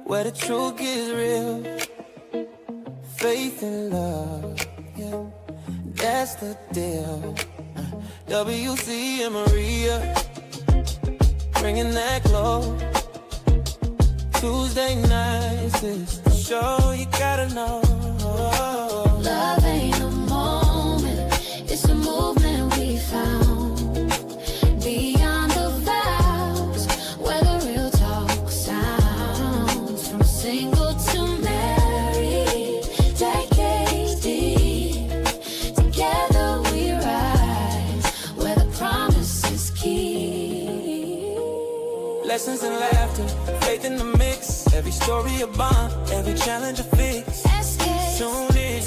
where the truth gets real. Faith and love, yeah, that's the deal. WC and Maria, bringing that glow. Tuesday nights is the show you gotta know. Love ain't a moment, it's a movement we found. Beyond the vows, where the real talk sounds. From single to married, decades deep. Together we rise, where the promise is key. Lessons and laughter, faith in the mix. Every story a bond, every challenge a fix. Tune in,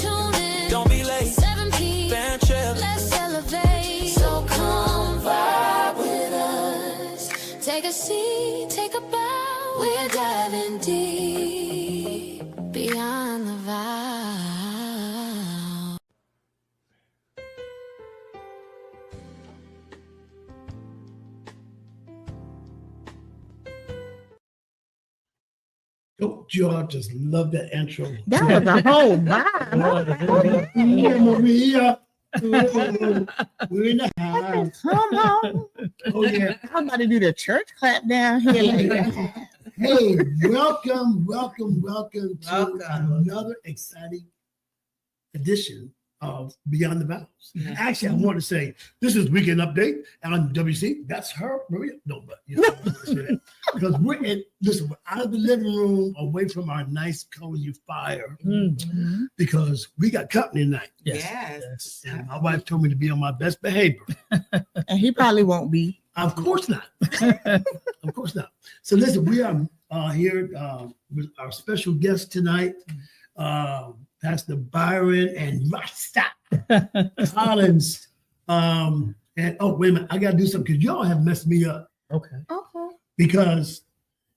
don't be late. 7 p.m. Let's elevate. So come vibe with us. Take a seat, take a bow. We're diving deep beyond the vows. Don't y'all just love that intro? That was a whole vibe. Yeah, Maria. We're in the house. Come on. Oh, yeah. I'm about to do the church clap down here. Like that. Hey, welcome to another exciting edition of Beyond the Vows. Yeah. Actually, I want to say this is Weekend Update on WC. That's her, Maria. No, but you know, because we're out of the living room, away from our nice cozy fire, because we got company tonight. Yes. And my wife told me to be on my best behavior. And he probably won't be. Of course not. Of course not. So listen, we are here with our special guest tonight, Pastor Byron and Rasta Collins. And oh, wait a minute, I gotta do something because y'all have messed me up. Okay. Because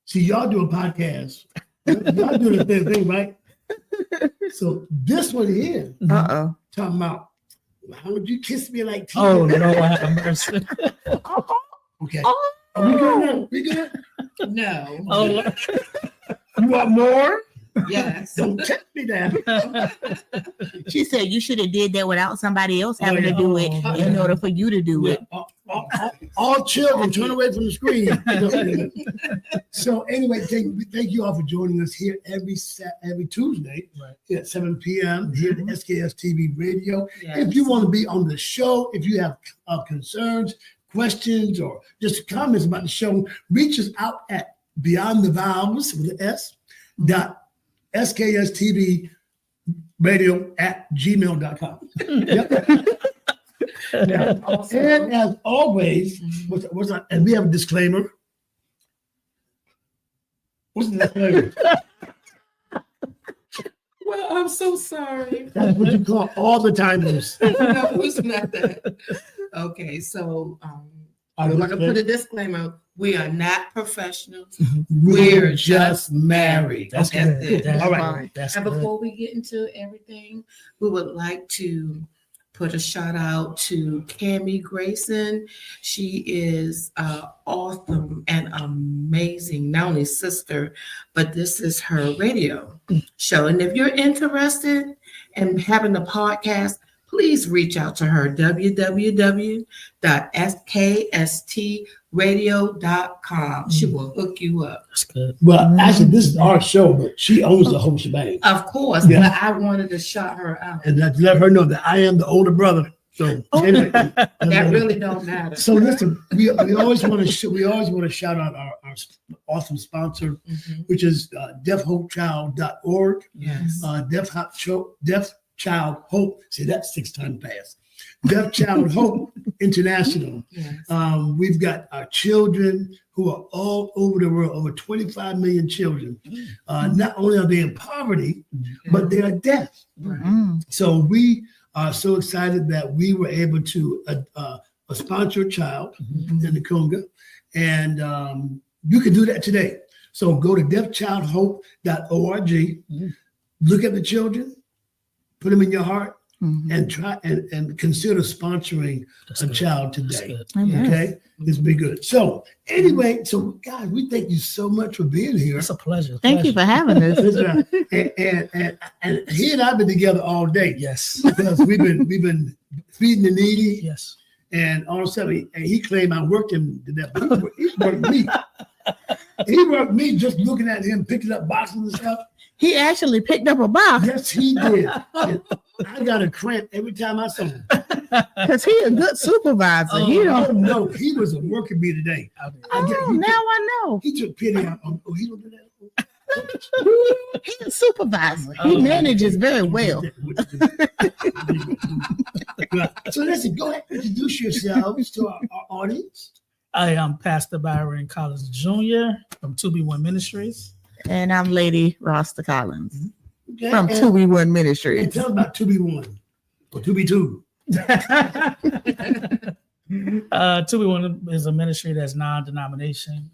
see, y'all do a podcast. Y'all do the same thing, right? So this one here, Uh-oh. talking about how would you kiss me like teeth? Oh, no, I have mercy. Okay. Are we good now? We good? No. Oh, You want more? Yes. Don't tempt me down. She said you should have did that without somebody else having to do it in order for you to do it. All children turn away from the screen. So anyway, thank you all for joining us here every Tuesday at 7 p.m. here at SKST TV Radio. Yes. If you want to be on the show, if you have concerns, questions, or just comments about the show, reach us out at Beyond the Vows with an S SKSTVradio@gmail.com. Yep. And as always, and we have a disclaimer. What's the disclaimer? Well, I'm so sorry. That's what you call all the timers. No, it's not that. Okay, so I'm going to put a disclaimer. We are not professionals. We're just married. That's That's good. it. That's All good. right. That's And good. before we get into everything, we would like to put a shout out to Cammie Grayson. She is awesome and amazing, not only sister, but this is her radio show. And if you're interested in having a podcast, please reach out to her, www.skstradio.com. She will hook you up. That's good. Well, actually, this is our show, but she owns the whole shebang. Of course, Yeah. but I wanted to shout her out. And to let her know that I am the older brother. So anyway, That really don't matter. So listen, we always want to shout out our awesome sponsor, which is deafhopechild.org. Yes. Deaf Child Hope. See, that's 6 times fast. Deaf Child Hope International. Yes. We've got our children who are all over the world, over 25 million children. Not only are they in poverty, but they are deaf. So we are so excited that we were able to sponsor a child in the Congo. And you can do that today. So go to deafchildhope.org, look at the children, put them in your heart, and try and consider sponsoring a child today. Okay, this would be good. So anyway, so guys, we thank you so much for being here. It's a pleasure. Thank you for having us. And he and I've been together all day. Yes. Because we've been feeding the needy. Yes. And all of a sudden, he claimed I worked him to death. He worked me. He worked me just looking at him, picking up boxes and stuff. He actually picked up a box Yes, he did. And I got a cramp every time I saw him. because he a good supervisor. He Oh, don't. no, he was working me today. Now I know. He took pity on, he don't do that. He's a supervisor. He manages very well. So listen, go ahead and introduce yourselves to our audience. I am Pastor Byron Collins Jr. from 2B1 Ministries. And I'm Lady Rosta Collins Okay? from and, 2B1 and Ministries. tell them about 2B1 or 2B2. 2B1 is a ministry that's non-denomination,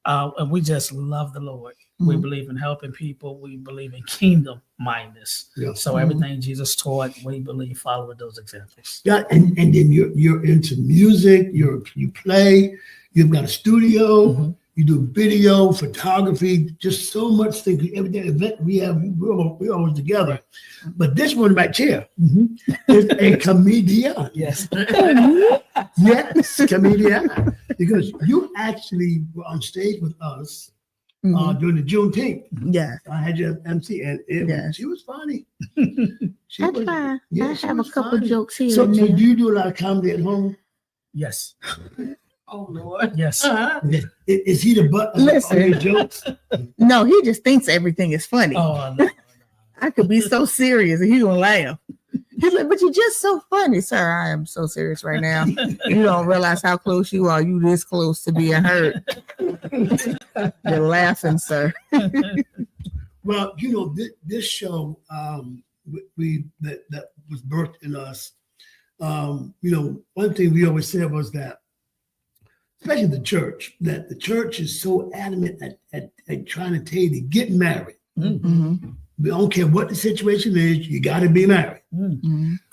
and we just love the Lord. We believe in helping people. We believe in kingdom mindedness. Yeah. So everything Jesus taught, we believe following those examples. Yeah, and then you're into music. You play. You've got a studio. You do video, photography, just so much things. Every day event we're always together. But this one right here is a comedian. Yes. Yes, comedian. Because you actually were on stage with us during the Juneteenth. Yes. I had you MC, and Yes. she was funny. I try. I she have a was couple funny. jokes here So and do there. you do a lot of comedy at home? Yes. Oh Lord. Yes. Is he the butt of Listen. all your jokes? No, he just thinks everything is funny. Oh, no. I could be so serious and he gonna laugh. He's like, but you're just so funny, sir. I am so serious right now. You don't realize how close you are. You this close to being hurt. You're laughing, sir. Well, this show that was birthed in us. One thing we always said was that, especially the church, that the church is so adamant at trying to tell you to get married. We don't care what the situation is, you got to be married.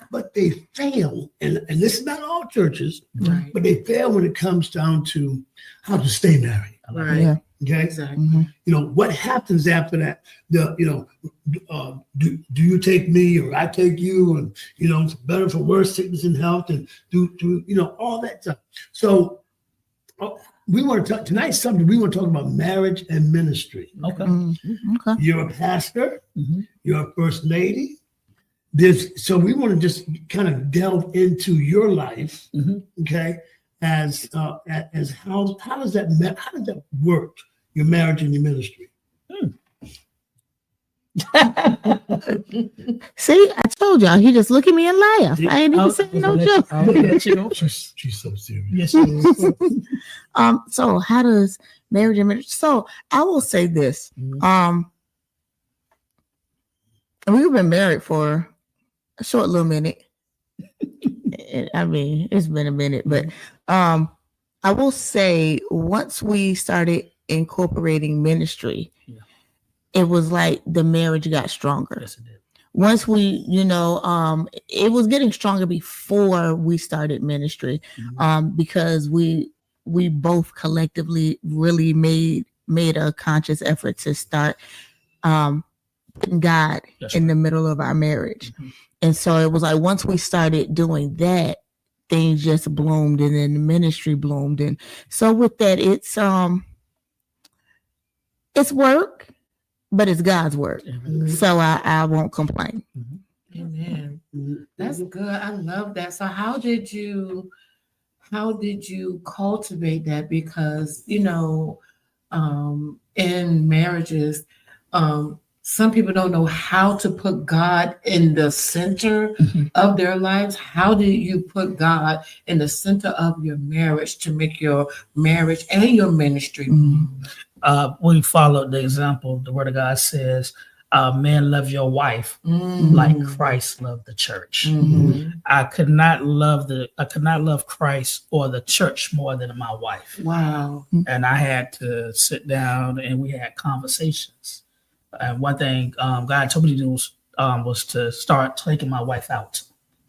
But they fail, and this is not all churches, Right. but they fail when it comes down to how to stay married. Right. Yeah. Okay, Exactly. what happens after that? Do you take me or I take you, and it's better for worse, sickness and health, and do all that stuff. So we want to talk tonight's subject. We want to talk about marriage and ministry. Okay. Okay. You're a pastor. Mhm. You're a first lady. So we want to just kind of delve into your life, okay? As how does that work? Your marriage and your ministry. See, I told y'all. He just look at me and laugh. I ain't even saying no joke. She's so serious. Yes, she is. So how does marriage and ministry? So I will say this. We've been married for a short little minute. I mean, it's been a minute, but I will say once we started incorporating ministry, it was like the marriage got stronger. Yes, it did. Once we, it was getting stronger before we started ministry, because we both collectively really made a conscious effort to start putting God in the middle of our marriage. And so it was like once we started doing that, things just bloomed, and then the ministry bloomed. And so with that, it's work, but it's God's work. So I won't complain. Amen. That's good. I love that. So how did you cultivate that? Because in marriages, some people don't know how to put God in the center of their lives. How do you put God in the center of your marriage to make your marriage and your ministry? We followed the example. The Word of God says, "Man, love your wife like Christ loved the church." I could not love Christ or the church more than my wife. Wow. And I had to sit down and we had conversations. And one thing God told me to do was was to start taking my wife out,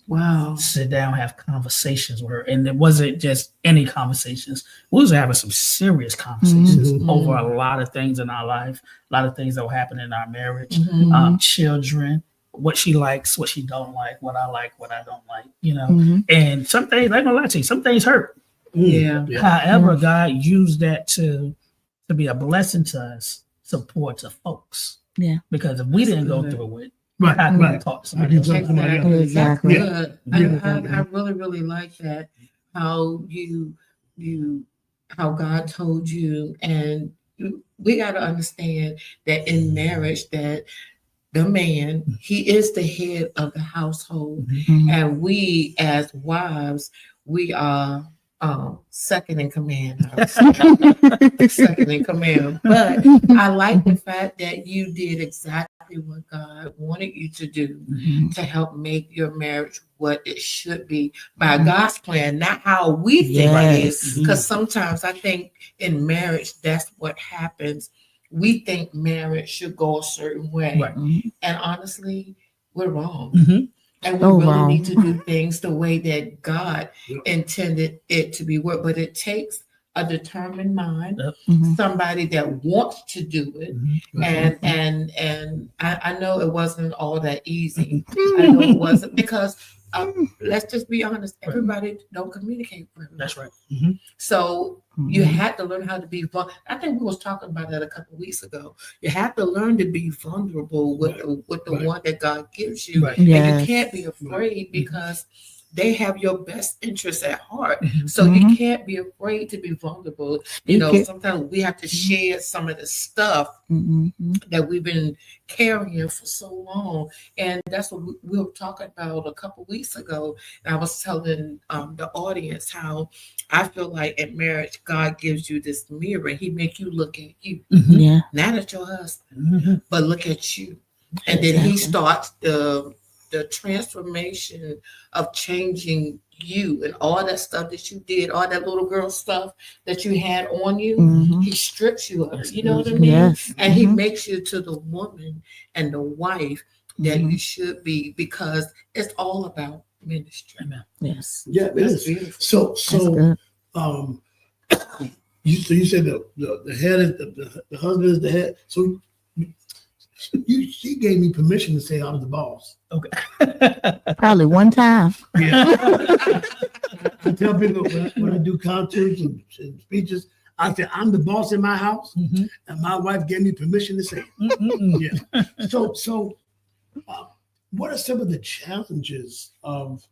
Wow. sit down, have conversations with her. And it wasn't just any conversations. We was having some serious conversations over a lot of things in our life, a lot of things that will happen in our marriage, children, what she likes, what she don't like, what I don't like, you know. And some things, I'm gonna lie to you, some things hurt. Yeah. However, God used that to be a blessing to us, support to folks. Yeah. Because if we That's didn't go good. through it, Right, how can we right. talk to somebody else? Exactly. Exactly. That's good. I really, really like that. How how God told you, and we got to understand that in marriage, that the man, he is the head of the household, and we as wives, we are second in command. Second in command. But I like the fact that you did exactly what God wanted you to do to help make your marriage what it should be by God's plan, not how we think it is. Because sometimes I think in marriage, that's what happens. We think marriage should go a certain way. Right. And honestly, we're wrong. And we So really wrong. need to do things the way that God intended it to be worked. But it takes a determined mind, somebody that wants to do it. And I know it wasn't all that easy. I know it wasn't, because let's just be honest, everybody don't communicate with them. That's right. So you had to learn how to be vulnerable. I think we was talking about that a couple of weeks ago. You have to learn to be vulnerable with the one that God gives you. Right. And Yes. you can't be afraid, because they have your best interests at heart. So you can't be afraid to be vulnerable. You know, sometimes we have to share some of the stuff that we've been carrying for so long. And that's what we were talking about a couple of weeks ago. And I was telling the audience how I feel like in marriage, God gives you this mirror. He makes you look at you, Yeah. not at your husband, but look at you. And then he starts the transformation of changing you, and all that stuff that you did, all that little girl stuff that you had on you. He strips you of it. You know what I mean? Yes. And he makes you to the woman and the wife that you should be, because it's all about ministry. Amen. Yes. Yeah, it That's is. beautiful. So good. you said the head is the husband is the head. So she gave me permission to say I was the boss. Okay. Probably one time. Yeah. I tell people when I do concerts and speeches, I say I'm the boss in my house, and my wife gave me permission to say it. Yeah. So, what are some of the challenges of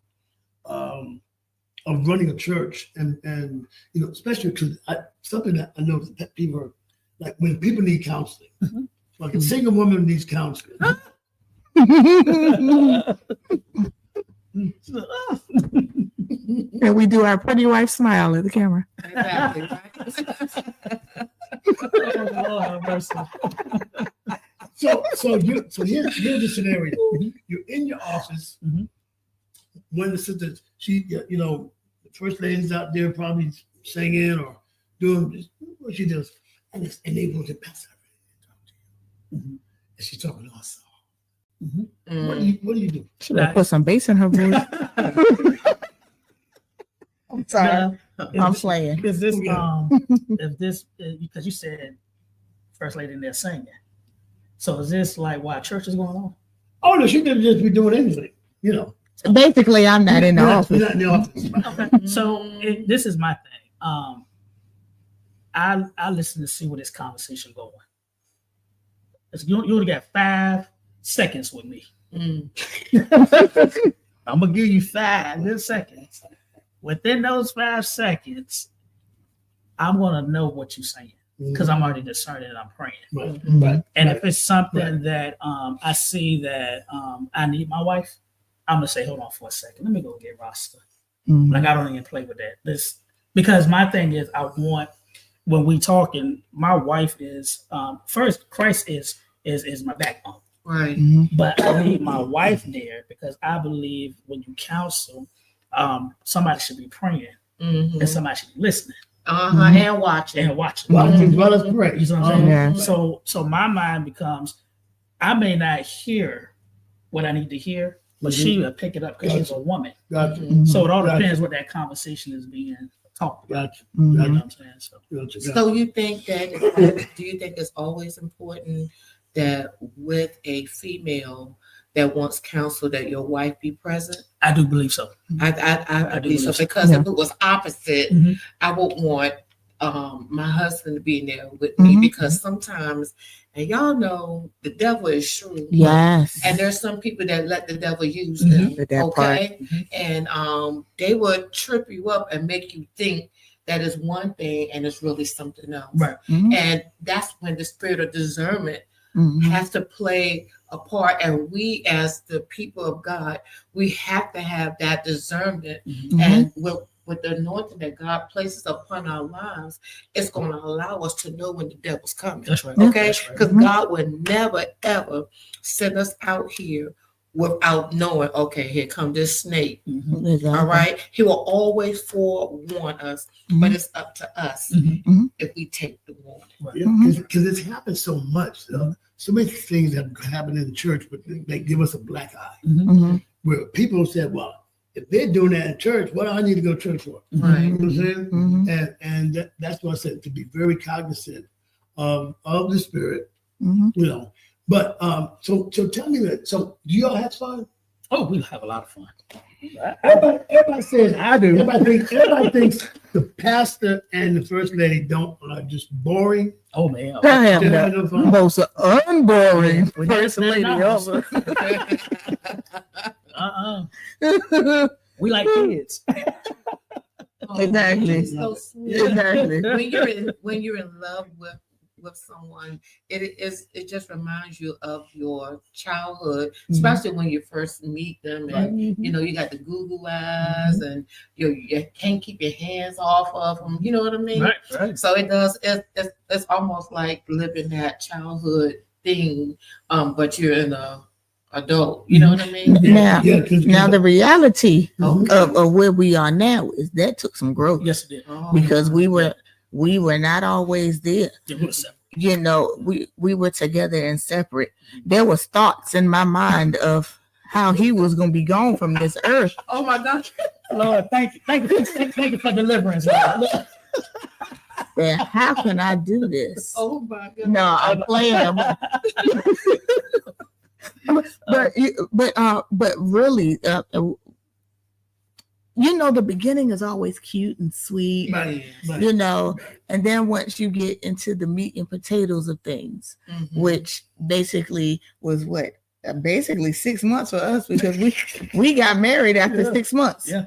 running a church, and you know, especially because something that I know that people are like when people need counseling, like a single woman needs counseling. And we do our pretty wife smile at the camera. Exactly. So here's the scenario. You're in your office. When the sister, the first lady's out there probably singing or doing what she does, and they want to pass her. And she's talking all soft. What do you do? Should I put some bass in her voice? I'm sorry. I'm playing. Is this because you said first lady in there singing? So is this like why church is going on? Oh no, she didn't just be doing anything. You know. Basically, I'm not in the office. We're not in the office. Okay. So this is my thing. I listen to see where this conversation going. You only got 5 seconds with me. I'm gonna give you 5 seconds. Within those 5 seconds, I'm gonna know what you're saying because I'm already discerning and I'm praying. Right. And if it's something that I see that I need my wife, I'm gonna say, hold on for a second. Let me go get Rasta. Like I don't even play with that. Because my thing is, I want when we talking, my wife is first. Christ is my backbone. Right. But I need my wife there because I believe when you counsel, somebody should be praying and somebody should be listening. And watching. And watching. Well, let's pray. You know what I'm saying? Yeah. So my mind becomes, I may not hear what I need to hear, but she will pick it up because she's a woman. Gotcha. So it all Gotcha. depends what that conversation is being talked about. Gotcha. You know Gotcha. what I'm saying? So Gotcha. So you think that, do you think it's always important that with a female that wants counsel that your wife be present? I do believe so. I do believe so, believe so. because Yeah. if it was opposite, Mhm. I would want my husband to be in there with me, Mhm. because sometimes, and y'all know, the devil is shrewd. Yes. And there's some people that let the devil use Mhm. them. With that part. Okay. Mhm. And they would trip you up and make you think that is one thing and it's really something else. Right. Mhm. And that's when the spirit of discernment Mhm. has to play a part. And we, as the people of God, we have to have that discernment. Mhm. And with the anointing that God places upon our lives, it's going to allow us to know when the devil's coming. That's right. Okay? That's right. Because Mhm. God would never, ever send us out here without knowing, okay, here come this snake. Mhm. Exactly. All right? He will always forewarn us, but it's up to us Mhm. if we take the warning. Yeah, because it's happened so much. So many things have happened in the church, but they give us a black eye. Mhm. Mhm. Where people said, well, if they're doing that in church, what do I need to go to church for? Right. You know what I'm saying? Mhm. And that's why I said to be very cognizant of the spirit, Mhm. you know. But so tell me that. So do y'all have fun? Oh, we have a lot of fun. Everybody says I do. Everybody thinks the pastor and the first lady are just boring. Oh man. I have They're the having no fun. most unboring We first never lady know. ever. We like kids. Exactly. It's so sweet. Exactly. when you're in love with someone, it just reminds you of your childhood, especially when you first meet them, and you know you got the goo eyes, and you can't keep your hands off of them. You know what I mean? Right. Right. So it does. It's almost like living that childhood thing, but you're an adult. You know what I mean? Now, Yeah, 'cause- now the reality Okay. of where we are now is that took some growth Yes, it did. Oh, because we were not always there. Yeah, we were separate. You know, we were together and separate. There was thoughts in my mind of how he was going to be gone from this earth. Oh my gosh. Lord, thank you for deliverance. Lord. And how can I do this? Oh my God. No, I'm playing. But really, you know, the beginning is always cute and sweet, Right. you know, and then once you get into the meat and potatoes of things, Mhm. which basically was basically 6 months for us because we got married after Yeah. 6 months. Yeah.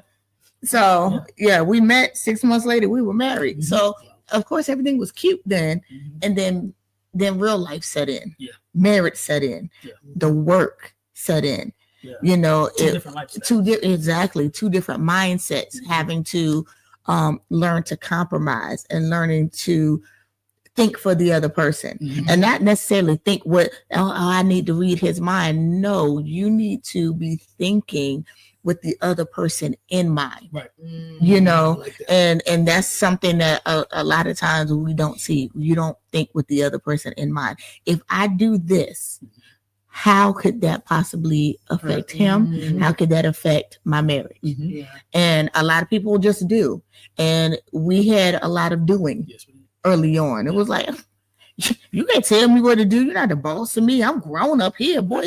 So yeah, we met 6 months later. We were married. Mhm. So of course everything was cute then, Mhm. and then real life set in. Yeah. Marriage set in. Yeah. The work set in. Yeah. You know, Two different lifestyles. two different mindsets, having to learn to compromise and learning to think for the other person, Mhm. and not necessarily think I need to read his mind. No, you need to be thinking with the other person in mind. You I know, like that. and that's something that a lot of times we don't see. You don't think with the other person in mind. If I do this, how could that possibly affect him? Mhm. How could that affect my marriage? Mhm. Yeah. And a lot of people just do. And we had a lot of doing Yes, we did. early on. It was like, you can't tell me what to do. You're not the boss of me. I'm grown up here, boy.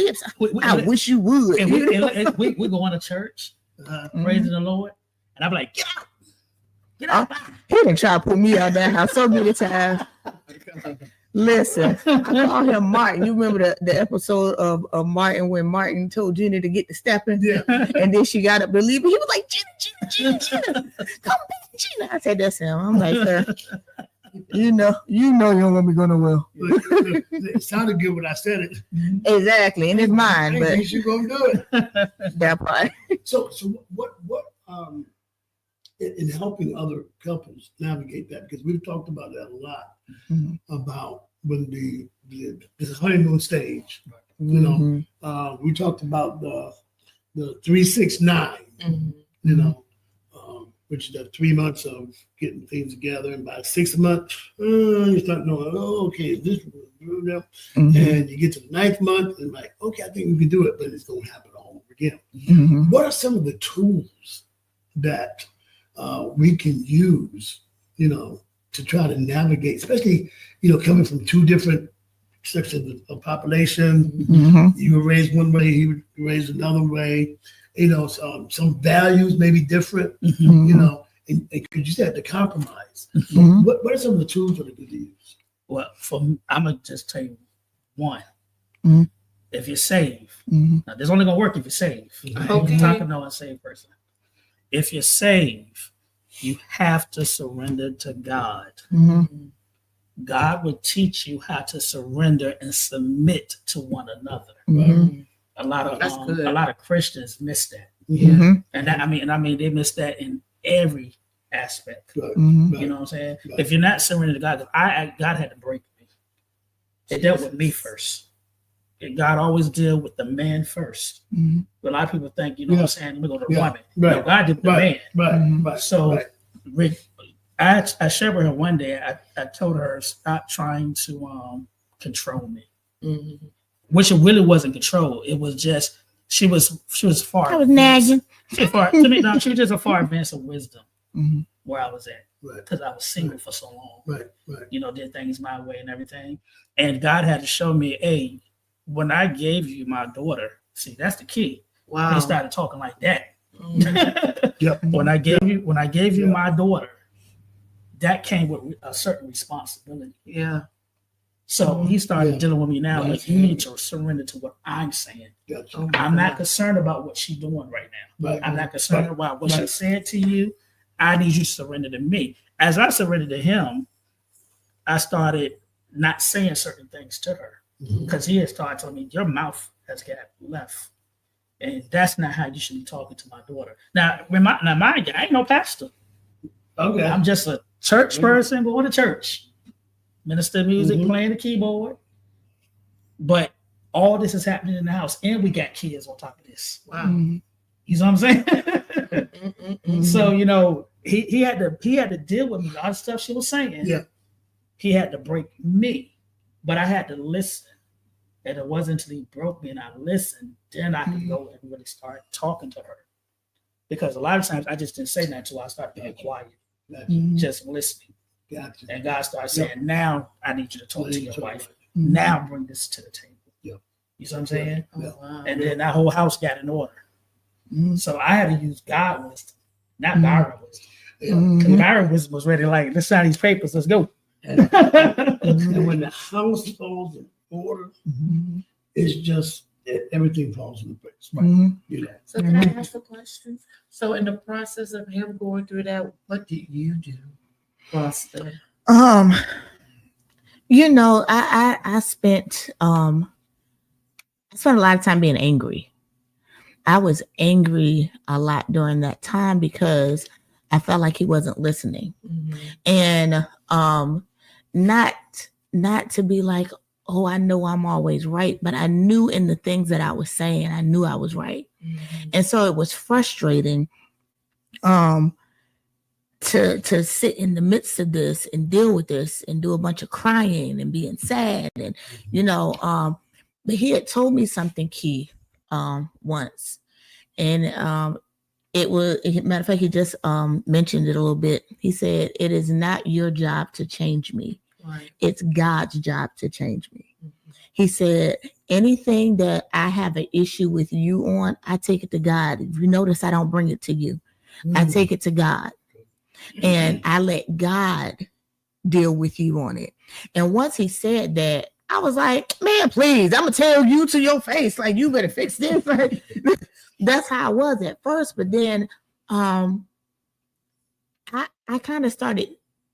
I wish you would. And we go on to church, praising the Lord, and I'm like, get out. Get out. He didn't try to put me out that house so many times. Listen, I call him Martin. You remember the episode of Martin when Martin told Gina to get to stepping? Yeah. And then she got up to leave. He was like, Gina, come back, Gina. I said, that's him. I'm like, sir, you know you don't let me go nowhere. Look, it sounded good when I said it. Exactly, in his mind, I but think you gonna do it. that part. So what in helping other couples navigate that, because we've talked about that a lot, Mhm. about when the honeymoon stage, you know, Mhm. we talked about the 369, Mhm. you know, which is the 3 months of getting things together. And by 6 months, you start knowing, oh, okay, this now. And you get to the 9th month and like, okay, I think we can do it, but it's going to happen all over again. What are some of the tools that we can use, to try to navigate, especially, coming from two different sections of population? You were raised one way, he was raised another way. Some values may be different. And because you said the compromise. What are some of the tools that are good to use? Well, I'm gonna just tell you one. If you're saved, now this only gonna work if you're saved. Okay. I'm talking to a saved person. If you're saved, you have to surrender to God. God will teach you how to surrender and submit to one another. A lot of Christians miss that. And that, I mean, they miss that in every aspect. You know what I'm saying? If you're not surrendering to God, God had to break me. It dealt with me first. God always deal with the man first. But a lot of people think, what I'm saying, we go to the woman. No, God did with the man. So I shared with her one day, I told her, stop trying to control me. Which it really wasn't control. It was just she was far. I was nagging. She was just a far advance of wisdom where I was at, because I was single for so long. Did things my way and everything. And God had to show me, hey, when I gave you my daughter, see, that's the key. Wow. They started talking like that. When I gave you my daughter, that came with a certain responsibility. So he started dealing with me now. Like, you need to surrender to what I'm saying. I'm not concerned about what she's doing right now. I'm not concerned about what she said to you. I need you to surrender to me. As I surrendered to him, I started not saying certain things to her, because he had started telling me, your mouth has got left. And that's not how you should be talking to my daughter. Now mind you, I ain't no pastor. Okay. I'm just a church person going to church. Minister music, playing the keyboard. But all this is happening in the house, and we got kids on top of this. Wow. You know what I'm saying? So, he had to deal with me. A lot of stuff she was saying. He had to break me. But I had to listen. And it wasn't until he broke me and I listened, then I could go and really start talking to her. Because a lot of times I just didn't say that until I started being quiet. Just listening. And God started saying, now I need you to talk to your wife. Now bring this to the table. You see what I'm saying? Wow. And then that whole house got in order. So I had to use God wisdom, not Byron wisdom. Because Byron wisdom was ready, like, let's sign these papers, let's go. And when the house falls in order, it's just everything falls into place. So can I ask a question? So in the process of him going through that, what did you do, Foster? I spent a lot of time being angry. I was angry a lot during that time because I felt like he wasn't listening. And not to be like, oh, I know I'm always right, but I knew in the things that I was saying, I knew I was right. And so it was frustrating to sit in the midst of this and deal with this and do a bunch of crying and being sad. And, but he had told me something key once. And it was, matter of fact, he just mentioned it a little bit. He said, it is not your job to change me. Right. It's God's job to change me. He said, anything that I have an issue with you on, I take it to God. If you notice, I don't bring it to you. I take it to God. And I let God deal with you on it. And once he said that, I was like, man, please, I'm going to tell you to your face, like, you better fix this. That's how I was at first. But then I kind of started,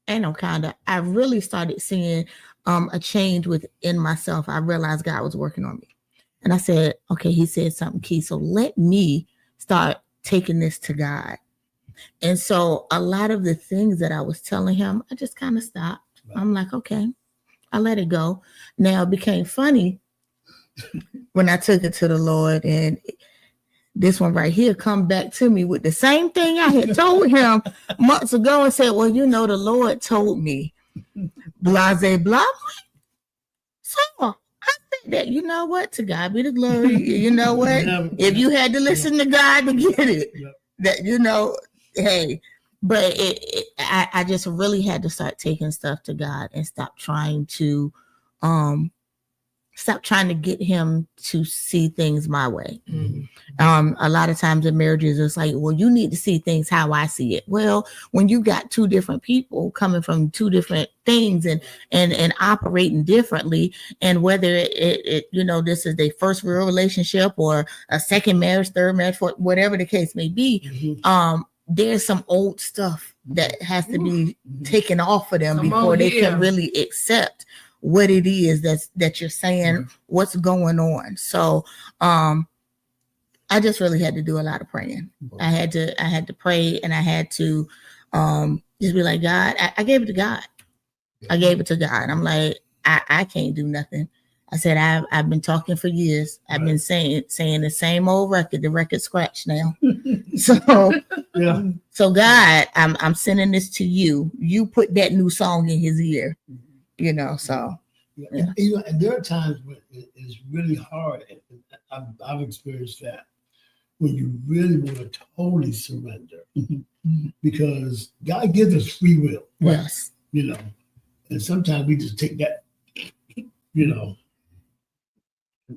I really started seeing a change within myself. I realized God was working on me. And I said, okay, he said something key. So let me start taking this to God. And so a lot of the things that I was telling him, I just kind of stopped. I'm like, okay, I let it go. Now it became funny when I took it to the Lord, and this one right here come back to me with the same thing I had told him months ago and said, well, you know, the Lord told me, blase blah. So I said that, you know what, to God be the glory. You know what, if you had to listen to God to get it, that, you know, hey, but I just really had to start taking stuff to God and stop trying to get him to see things my way. A lot of times in marriages, it's like, well, you need to see things how I see it. Well, when you got two different people coming from two different things and operating differently, and whether it you know, this is their first real relationship or a second marriage, third marriage, whatever the case may be, there's some old stuff that has to be taken off of them before they can really accept what it is that you're saying, what's going on. So I just really had to do a lot of praying. I had to pray, and I had to just be like, God, I gave it to God. I gave it to God. I'm like, I can't do nothing. I said, I've been talking for years. I've been saying the same old record, the record scratched now. So God, I'm sending this to you. You put that new song in his ear. You know, so and there are times when it's really hard. I've experienced that when you really want to totally surrender, because God gives us free will. Yes, you know, and sometimes we just take that, you know,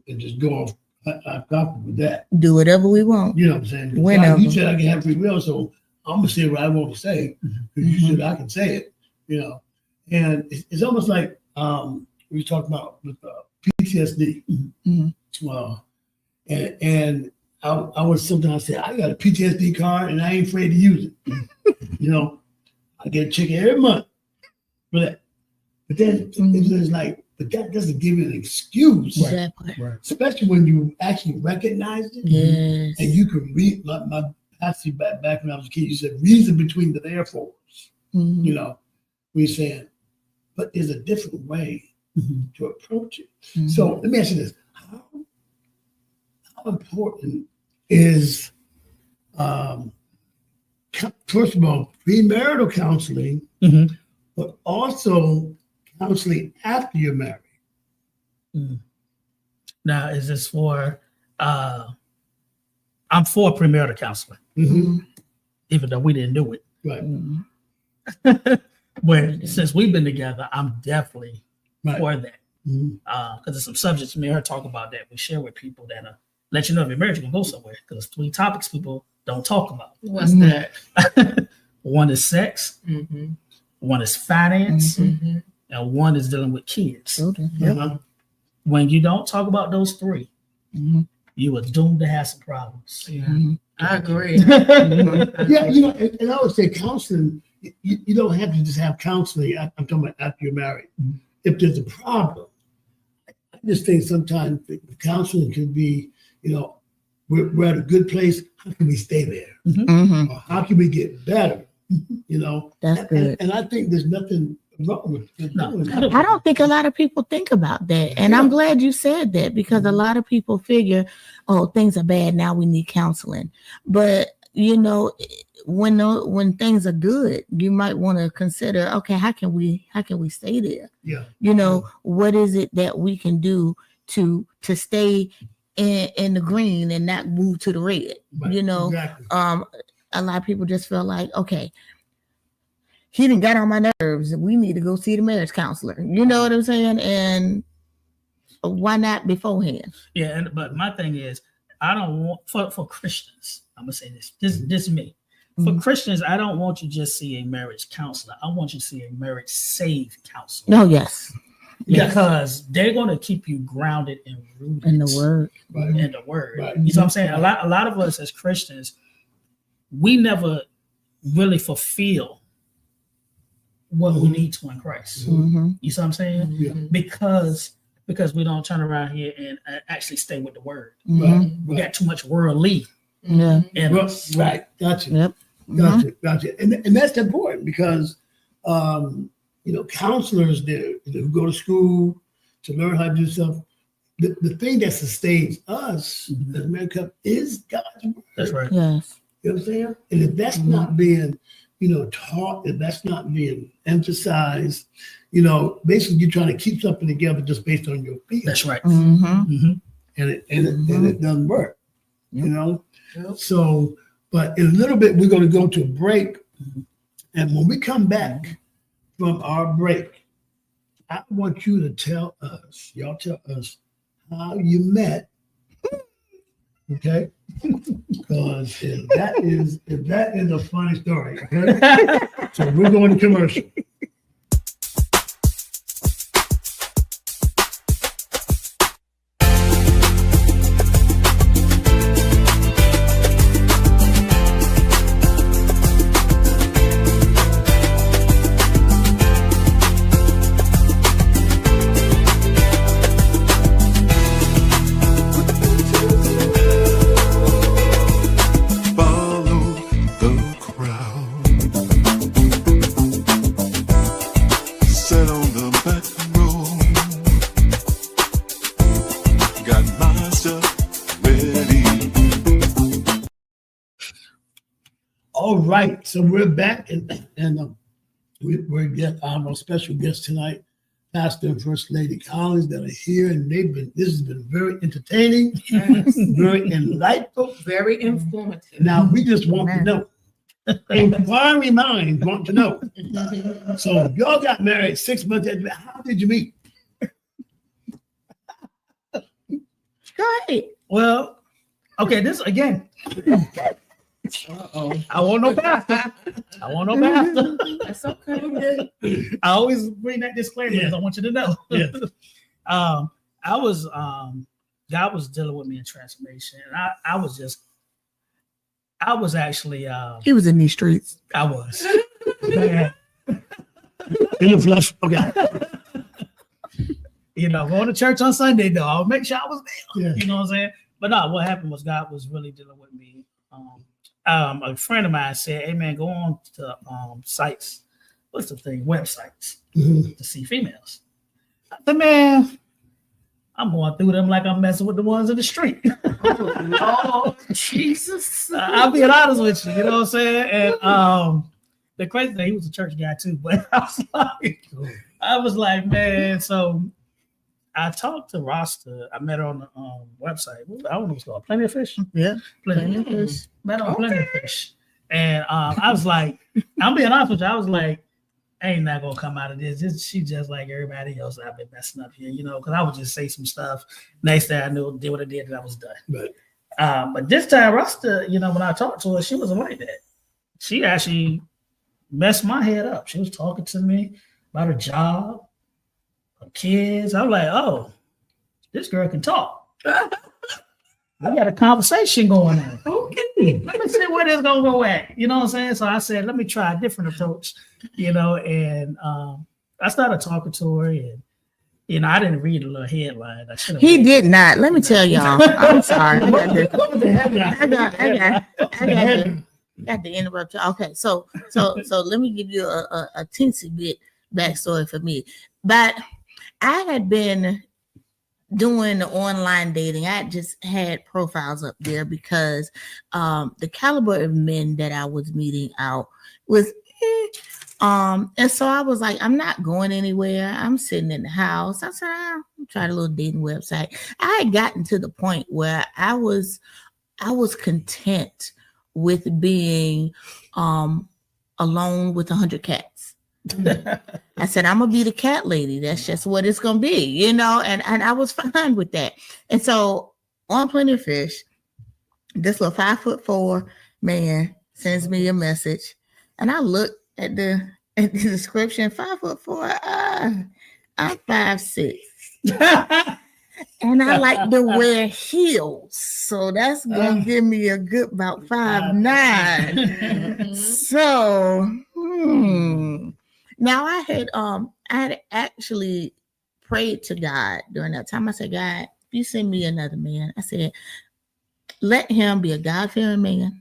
and just go off. I'm comfortable with that. Do whatever we want. You know what I'm saying? Whenever. You said I can have free will, so I'm gonna say what I want to say because you said I can say it. You know. And it's almost like we talked about with PTSD. Well, and I would sometimes say, I got a PTSD card and I ain't afraid to use it. You know, I get a check every month for that. But then it's like, but that doesn't give you an excuse. Right. Especially when you actually recognize it. Yes. And you can read, my pastor back when I was a kid, you said, reason between the therefores. You know, we're saying, but there's a different way to approach it. So let me ask you this. How important is, first of all, premarital counseling, but also counseling after you're married? Now, is this for, I'm for premarital counseling, even though we didn't do it. Right. But since we've been together, I'm definitely for that. Because there's some subjects me and her talk about that we share with people that let you know if your marriage can go somewhere. Because 3 topics people don't talk about. What's that? One is sex, one is finance, and one is dealing with kids. When you don't talk about those 3, you are doomed to have some problems. I agree. Yeah, you know, and I would say counseling, you don't have to just have counseling. I'm talking about after you're married. If there's a problem, I just think sometimes the counseling can be, you know, we're at a good place. How can we stay there? Or how can we get better? You know, that's good. And I think there's nothing wrong with it. I don't think a lot of people think about that. And I'm glad you said that, because a lot of people figure, oh, things are bad, now we need counseling. But, you know, when things are good, you might want to consider, okay, how can we stay there? You know, what is it that we can do to stay in the green and not move to the red? You know, a lot of people just feel like, okay, he didn't get on my nerves, we need to go see the marriage counselor. You know what I'm saying? And why not beforehand? Yeah, but my thing is, I don't want, for Christians, I'm gonna say this is me. For Christians, I don't want you to just see a marriage counselor. I want you to see a marriage save counselor. Oh, yes. Because they're going to keep you grounded and rooted in the word. In the word. You know what I'm saying? A lot of us as Christians, we never really fulfill what we need to in Christ. You know what I'm saying? Because we don't turn around here and actually stay with the word. We got too much worldly. Right. Gotcha. Gotcha. And that's important because, you know, counselors who go to school to learn how to do stuff, the thing that sustains us as Man Cup is God's word. That's right. Yes. You know what I'm saying? And if that's not being, taught, if that's not being emphasized, basically you're trying to keep something together just based on your feelings. That's right. Mm-hmm. And it doesn't work. Yep. Yep. So, but in a little bit we're going to go to a break, and when we come back from our break, I want you to tell us how you met. Okay, because if that is a funny story. Okay? So we're going to commercial. Follow the crowd. Sit on the back row. Got my stuff ready. All right, so we're back, and we're get our special guest tonight, Pastor and First Lady Collins, that are here, and this has been very entertaining, Yes. very enlightful. Very informative. Now we just want to know. Inquiring minds want to know. So y'all got married 6 months after. How did you meet? Go ahead. Well, okay, this again. Uh-oh. I want no pastor. I want no pastor. That's okay. I always bring that disclaimer because I want you to know. Yes. God was dealing with me in transformation. And I was actually He was in these streets. I was. Man, In the flesh. Okay. going to church on Sunday though. I'll make sure I was there. Yeah. You know what I'm saying? But no, what happened was God was really dealing with me. A friend of mine said, "Hey man, go on to sites. What's the thing? Websites Mhm. to see females." I said, "Man, I'm going through them like I'm messing with the ones in the street." Oh, Jesus. I'll be honest with you. You know what I'm saying? And the crazy thing, he was a church guy too. But I was like, man. So I talked to Rasta. I met her on the website. I don't know what's called. Plenty of Fish. Yeah. Plenty of Fish. Met her on Plenty of Fish. And I was like, I'm being honest with you. I was like, ain't not gonna come out of this. She just like everybody else. I've been messing up here, because I would just say some stuff. Next thing I knew, did what I did, and I was done. Right. But this time, Rasta, when I talked to her, she wasn't like that. She actually messed my head up. She was talking to me about her job, her kids. I was like, oh, this girl can talk. We got a conversation going on. Okay. Let me see where this gonna go at. You know what I'm saying? So I said, let me try a different approach, and I started talking to her, and I didn't read a little headline. I should have. He did not. Let me tell y'all. I'm sorry. I got to interrupt you. Okay, so let me give you a teensy bit backstory for me. But I had been doing the online dating. I just had profiles up there because the caliber of men that I was meeting out was and so I was like, I'm not going anywhere. I'm sitting in the house. I said, I'll try a little dating website. I had gotten to the point where I was content with being alone with 100 cats. I said, I'm gonna be the cat lady. That's just what it's gonna be, and I was fine with that. And so on Plenty of Fish, this little 5'4" man sends me a message, and I looked at the description, 5'4". I'm 5'6". And I like to wear heels, so that's gonna give me a good about 5'9". So now I had actually prayed to God during that time. I said, God, if you send me another man, I said, let him be a God-fearing man.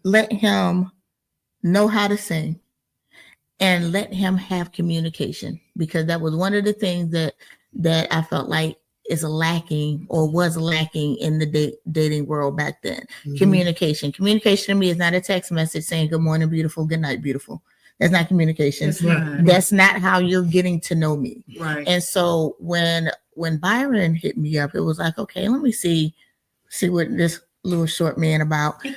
Let him know how to sing, and let him have communication, because that was one of the things that I felt like is lacking or was lacking in the dating world back then. Mhm. Communication to me is not a text message saying good morning beautiful, good night beautiful. That's not communication. It's not. That's not how you're getting to know me. Right. And so when Byron hit me up, it was like, okay, let me see what this little short man about. So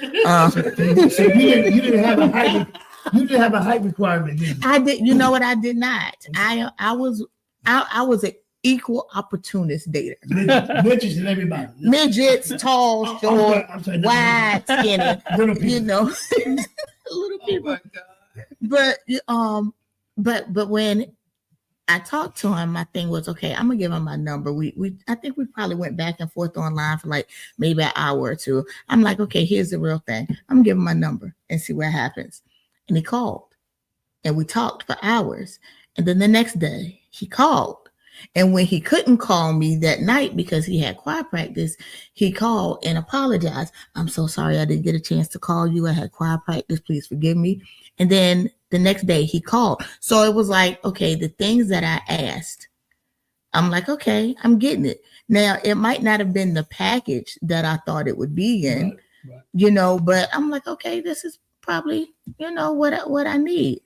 you didn't have a height. You didn't have a height requirement, did you? I did. You know what? I did not. I was an equal opportunist dater. Midgets and everybody. Midgets, tall, short, I'm sorry, wide, skinny. Little people. You know, little Oh people. my God. But when I talked to him, my thing was, okay, I'm gonna give him my number. I think we probably went back and forth online for like maybe an hour or two. I'm like, okay, here's the real thing. I'm gonna give him my number and see what happens. And he called, and we talked for hours. And then the next day he called. And when he couldn't call me that night because he had choir practice, he called and apologized. I'm so sorry I didn't get a chance to call you. I had choir practice. Please forgive me. And then the next day he called. So it was like, okay, the things that I asked, I'm like, okay, I'm getting it. Now, it might not have been the package that I thought it would be in, Right. but I'm like, okay, this is probably, what I need.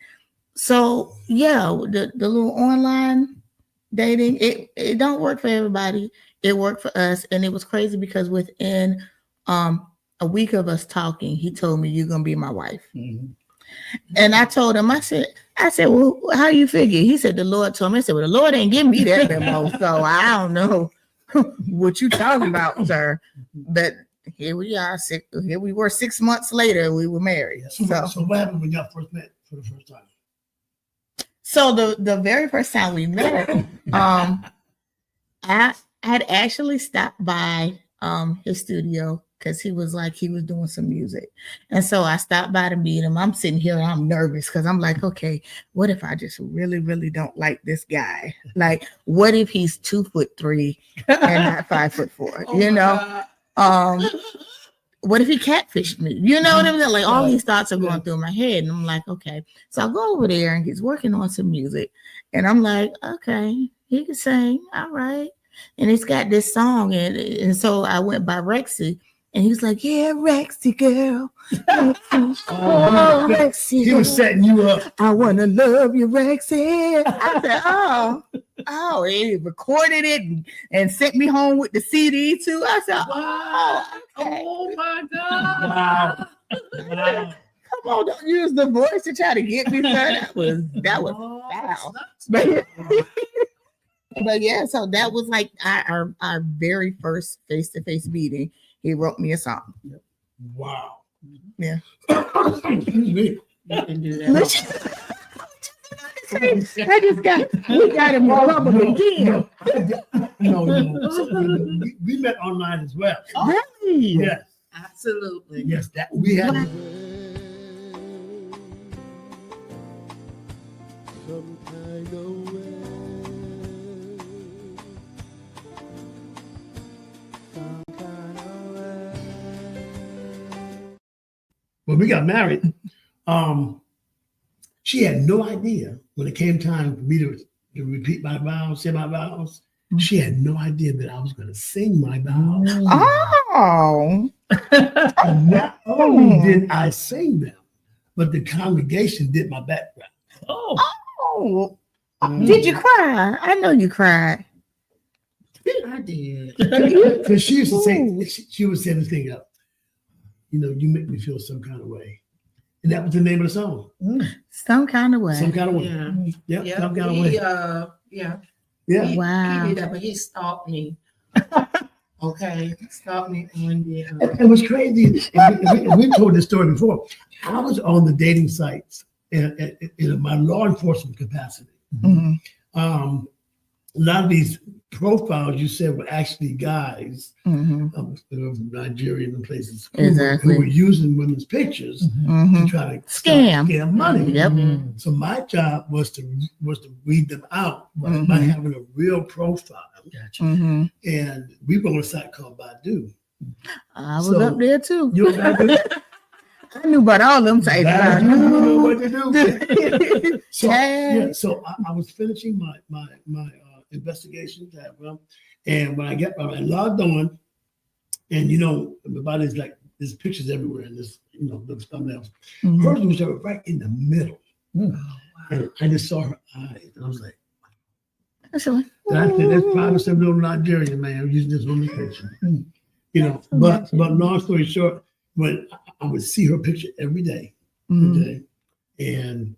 So yeah, the little online dating, it don't work for everybody. It worked for us, and it was crazy because within a week of us talking, he told me, you're gonna be my wife. Mm-hmm. And I told him, I said, well, how you figure? He said, the Lord told me. I said, well, the Lord ain't give me that memo, so I don't know what you talking about, sir. But here we are. Here we were 6 months later. We were married. So what happened when y'all first met for the first time? So the very first time we met, I had actually stopped by his studio because he was doing some music. And so I stopped by to meet him. I'm sitting here and I'm nervous because I'm like, okay, what if I just really, really don't like this guy? Like, what if he's 2'3" and not 5'4"? What if he catfished me? You know what I mean? Like, all these thoughts are going through my head. And I'm like, okay. So I go over there and he's working on some music. And I'm like, okay, he can sing. All right. And he's got this song. And so I went by Rexy. And he's like, yeah, Rexy girl. Oh, Rexy. He was setting you up. I want to love you, Rexy. I said, oh, he recorded it and sent me home with the CD too. I said, Wow. okay. Oh my God. Wow. Come on, don't use the voice to try to get me, sir. That was foul. But yeah, so that was like our very first face-to-face meeting. He wrote me a song. Wow. Yeah. Excuse me. You can do that. We got him all up again. No. We met online as well. Really? Yes. Absolutely. Yes. That we had. Some kind of way. When we got married, she had no idea when it came time for me to repeat my vows, say my vows. She had no idea that I was going to sing my vows. Oh. And not only did I sing them, but the congregation did my background. Oh. Did you cry? I know you cried. I did. Because she used to say, she would say this thing up. You make me feel some kind of way. And that was the name of the song. Some kind of way. Some kind of way. Yeah. Yep, some kind of way. Yeah. Yeah. Wow. He did that, but he stalked me. Okay. Stalked me on the. It was crazy. And we told this story before. I was on the dating sites in my law enforcement capacity. Mm-hmm. A lot of these profiles you said were actually guys from Nigeria and places who were using women's pictures to try to scam money. Yep. So my job was to weed them out by having a real profile. Mm-hmm. And we were on a site called Badu. I was up there too. You was up there? I knew about all them types. I knew what to do. So So I was finishing my investigation tab, and when I logged on, and the body's like there's pictures everywhere, and there's those thumbnails. Hers was right in the middle, and I just saw her eyes, and I was like, That's like, that's probably some little Nigerian man using this woman's picture, But long story short, when I would see her picture every day, and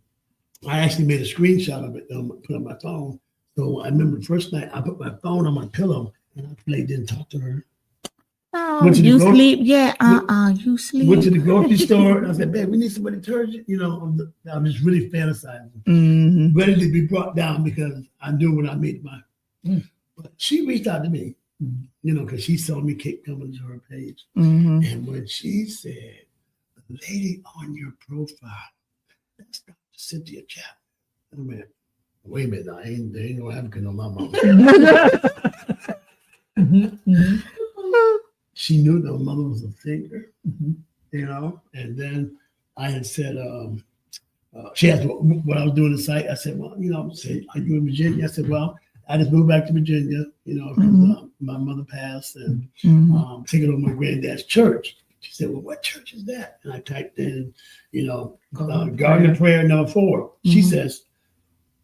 I actually made a screenshot of it, put on my phone. So I remember the first night I put my phone on my pillow and I played, didn't talk to her. oh, you sleep? Yeah, you sleep. Went to the grocery store and I said, babe, we need some detergent. I'm just really fantasizing, ready to be brought down because I knew when I made my. But she reached out to me, because she saw me keep coming to her page. And when she said, the lady on your profile, that's Dr. Cynthia Chapman. I went, wait a minute, there ain't no African on my mom. She knew that her mother was a singer, and then I had said, she asked what I was doing on the site. I said, well, are you in Virginia? I said, well, I just moved back to Virginia, because my mother passed and taking over my granddad's church. She said, well, what church is that? And I typed in, Garden of Prayer number 4. She says,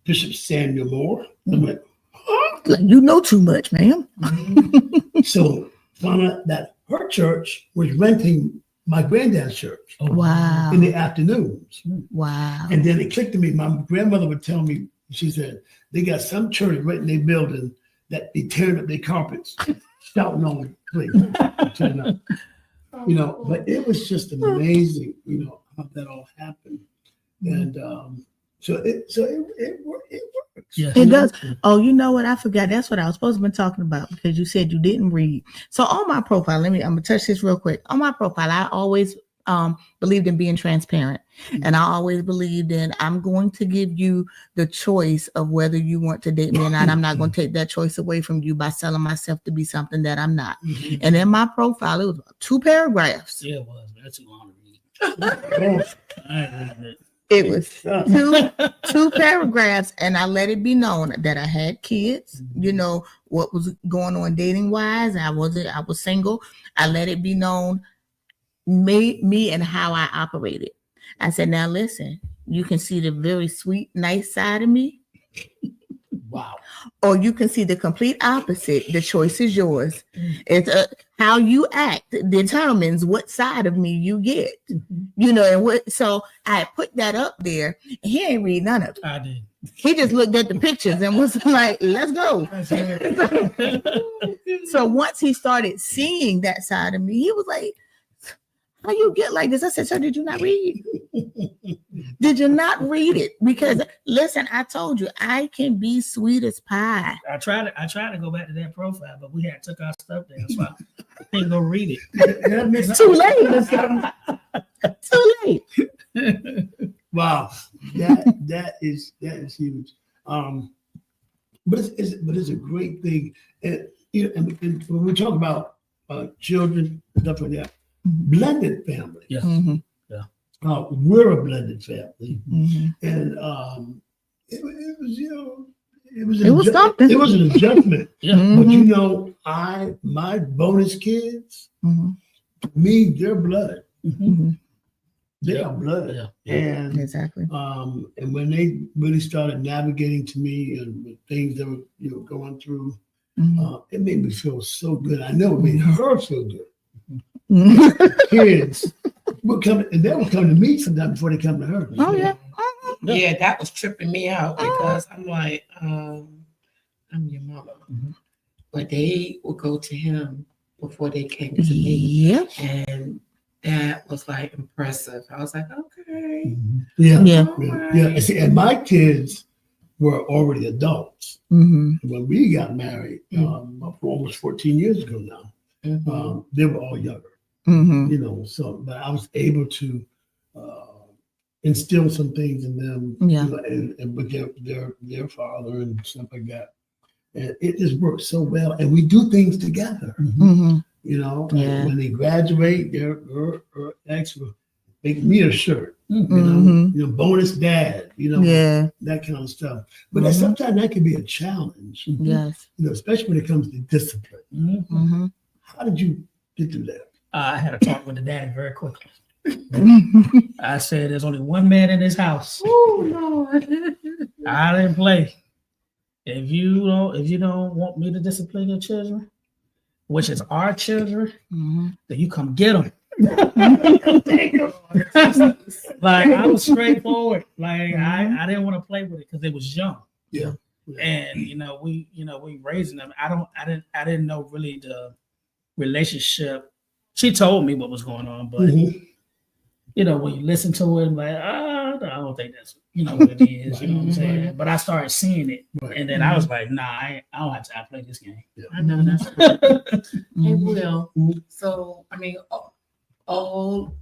Bishop Samuel Moore. I'm like, huh? Like, you know too much, ma'am. So found out that her church was renting my granddad's church. Wow. In the afternoons. Wow. And then it clicked to me. My grandmother would tell me, she said, they got some church right in their building that they tearing up their carpets, shouting on me, please. But it was just amazing, how that all happened. And so it works. Yes. It does. Oh, you know what? I forgot. That's what I was supposed to be talking about because you said you didn't read. So on my profile, I'm gonna touch this real quick. On my profile, I always believed in being transparent, and I always believed in I'm going to give you the choice of whether you want to date me or not. I'm not going to take that choice away from you by selling myself to be something that I'm not. And in my profile, it was 2 paragraphs. Yeah, it was. That's too long to read. I ain't reading it. It was two paragraphs, and I let it be known that I had kids. What was going on dating wise. I was single. I let it be known me and how I operated. I said, now listen, you can see the very sweet, nice side of me. Wow. Or you can see the complete opposite. The choice is yours. It's how you act determines what side of me you get. So I put that up there. He ain't read none of it. I did. He just looked at the pictures and was like, let's go. So once he started seeing that side of me, he was like, how you get like this? I said, sir, did you not read? Did you not read it? Because listen, I told you I can be sweet as pie. I tried to go back to that profile, but we had took our stuff down, so I couldn't go read it. Too late. Too late. Wow, that is huge. But it's a great thing, and when we talk about children stuff like that, blended family. Yeah. We're a blended family, and it was something. It was an adjustment. Yeah. But my bonus kids, to me, they're blood. They are blood. Yeah. And exactly. And when they really started navigating to me and with things that were going through, it made me feel so good. I know it made her feel good. Kids would come, and they would come to me sometimes before they come to her. Oh yeah. Yeah, that was tripping me out because I'm like, I'm your mama. But they would go to him before they came to me. Yep. And that was like impressive. I was like, okay. Yeah. And my kids were already adults when we got married, almost 14 years ago now. They were all younger. So but I was able to instill some things in them, and with their father and stuff like that. And it just works so well. And we do things together. When they graduate, they're make me a shirt. Mhm. You know, bonus dad. You know, Yeah. that kind of stuff. But that, sometimes that can be a challenge. Yes. You know, especially when it comes to discipline. Mhm. How did you get through that? I had a talk with the daddy very quickly. I said, "There's only one man in this house. Oh Lord. I didn't play. If you don't want me to discipline your children, which is our children, Mhm. then you come get them." Like I was straightforward. Like I didn't want to play with it because it was young. Yeah. And we raising them. I didn't know really the relationship. She told me what was going on, but when you listen to it, I'm like, I don't think that's what it is. You know what I'm saying? But I started seeing it, and then I was like, nah, I don't have time to play this game. I know that's right. Hey, Will. Mhm. So I mean, all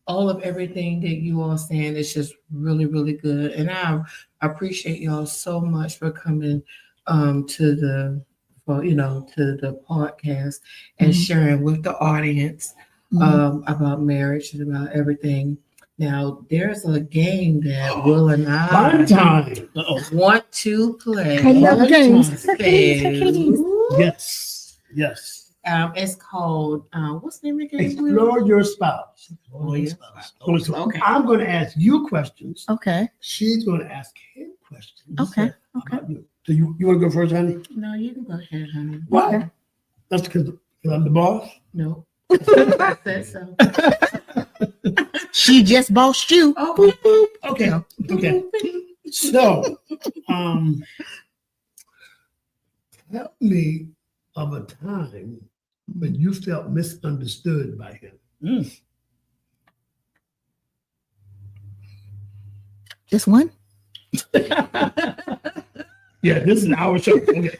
of everything that you all saying is just really, really good, and I appreciate y'all so much for coming to the podcast and sharing with the audience about marriage and about everything. Now, there's a game that Will and I Fun time. want to play. I love games. Yes. Yes. It's called what's the name of the game? Will? Explore your spouse. So Okay. I'm going to ask you questions. Okay. She's going to ask him questions. Okay. About you. So you want to go first, honey? No, you can go ahead, honey. Why? That's because I'm the boss. No. I said so. She just bossed you. Oh, Boop, boop. Okay. Okay. So, tell me of a time when you felt misunderstood by him. Just one? Yeah, this is our show. Okay.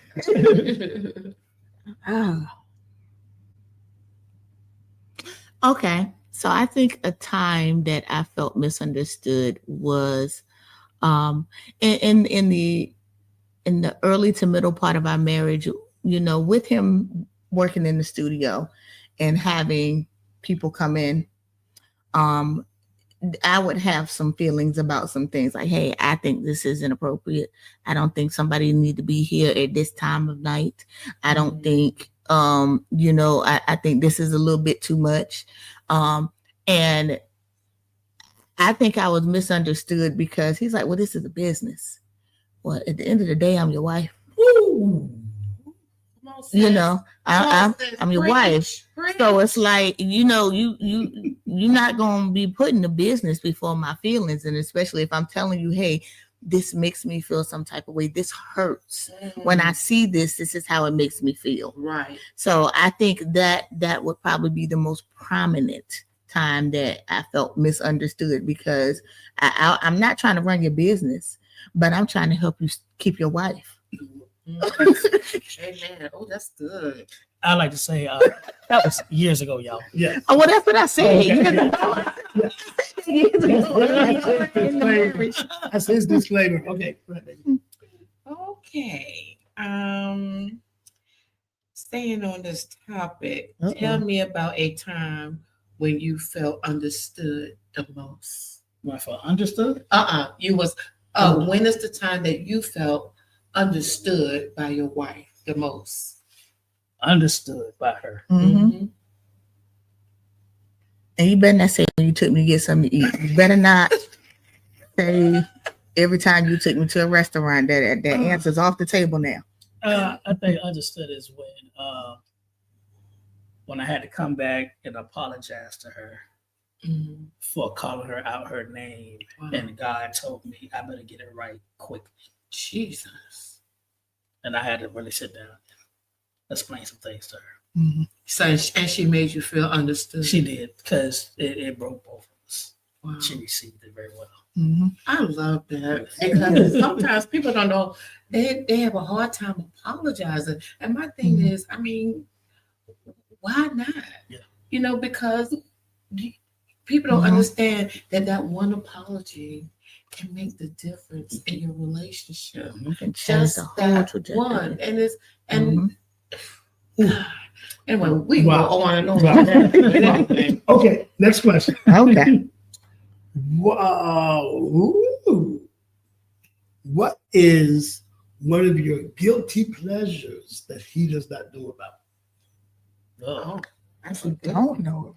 Okay. So I think a time that I felt misunderstood was in the early to middle part of our marriage, with him working in the studio and having people come in, I would have some feelings about some things like, hey, I think this is inappropriate. I don't think somebody need to be here at this time of night. I don't think, I think this is a little bit too much. And I think I was misunderstood because he's like, well, this is a business. Well, at the end of the day, I'm your wife. I'm your wife. So it's like, you're not going to be putting the business before my feelings. And especially if I'm telling you, hey, this makes me feel some type of way. This hurts. When I see this is how it makes me feel. Right. So I think that would probably be the most prominent time that I felt misunderstood because I'm not trying to run your business, but I'm trying to help you keep your wife. Amen. Oh, that's good. I like to say that was years ago, y'all. Yeah. Oh, well, that's what I said. That's his disclaimer. Okay. Okay. Staying on this topic, tell me about a time when you felt understood the most. When I felt understood? You was when is the time that you felt understood by your wife the most? Understood by her. Mm-hmm. And you better not say when you took me to get something to eat. You better not say every time you took me to a restaurant that answer's off the table now. I think understood is when I had to come back and apologize to her for calling her out her name. Wow. And God told me I better get it right quickly. Jesus. And I had to really sit down and explain some things to her. Mm-hmm. So, and she made you feel understood. She did, because it broke both of us. Wow. She received it very well. Mm-hmm. I love that. Because sometimes people don't know, they have a hard time apologizing. And my thing is, I mean, why not? Yeah. Because people don't understand that one apology can make the difference in your relationship. Just that one. And Anyway, we go on and on. Okay, next question. Okay. Wow. Ooh. What is one of your guilty pleasures that he does not know about? Oh, I don't know.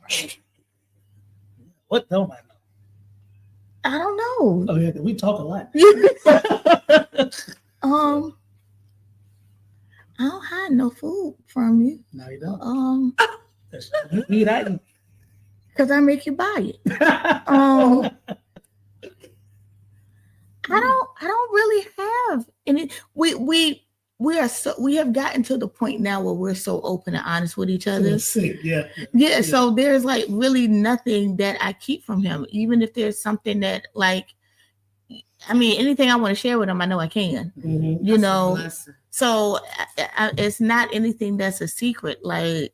what don't I know? I don't know. Oh yeah, 'cause we talk a lot. I don't hide no food from you. No, you don't. You eat, I eat. Because I make you buy it. I don't really have any. We have gotten to the point now where we're so open and honest with each other. Yeah. So there's like really nothing that I keep from him, even if there's something that like, I mean, anything I want to share with him, I know I can. Mhm. You know, so it's not anything that's a secret. Like,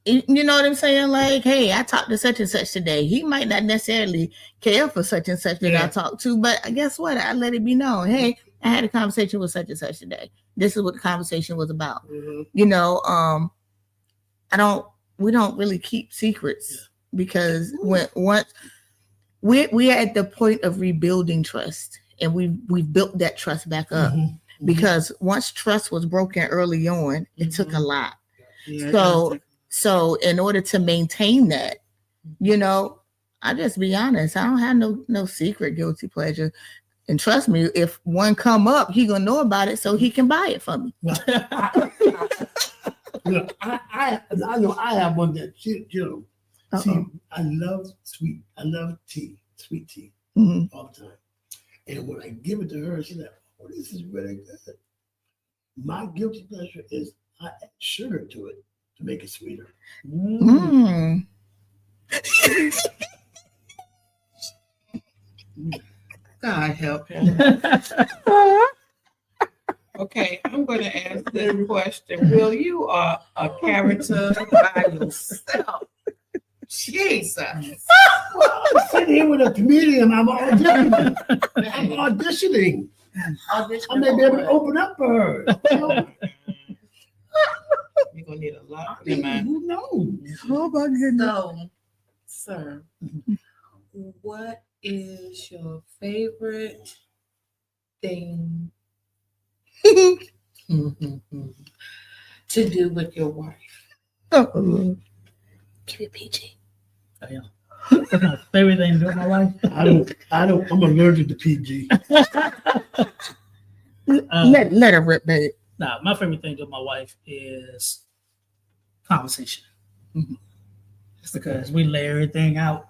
you know what I'm saying? Like, hey, I talked to such and such today. He might not necessarily care for such and such that I talked to, but guess what? I let it be known. Hey, I had a conversation with such and such today. This is what the conversation was about. Mhm. You know, we don't really keep secrets because once we're at the point of rebuilding trust, and we've built that trust back up. Mhm. Because once trust was broken early on, it took a lot. Yeah, So in order to maintain that, you know, I just be honest, I don't have no secret guilty pleasure. And trust me, if one come up, he gonna know about it so he can buy it for me. Look, I know I have one that you know. See, I love sweet tea Mhm. all the time. And when I give it to her, she's like, "Oh, this is really good." My guilty pleasure is I add sugar to it to make it sweeter. Mm. God help him. Okay, I'm going to ask this question. Will, you are a character by yourself. Jesus. Well, I'm sitting here with a comedian. I'm auditioning. I may be able to open up for her. You're going to need a lot. I mean, who knows? Oh my goodness. So, sir, what is your favorite thing to do with your wife? Keep it PG. Oh, yeah. That's my favorite thing to do in my life. I'm allergic to PG. Let her rip, babe. Nah, my favorite thing to do with my wife is conversation. It's because we lay everything out,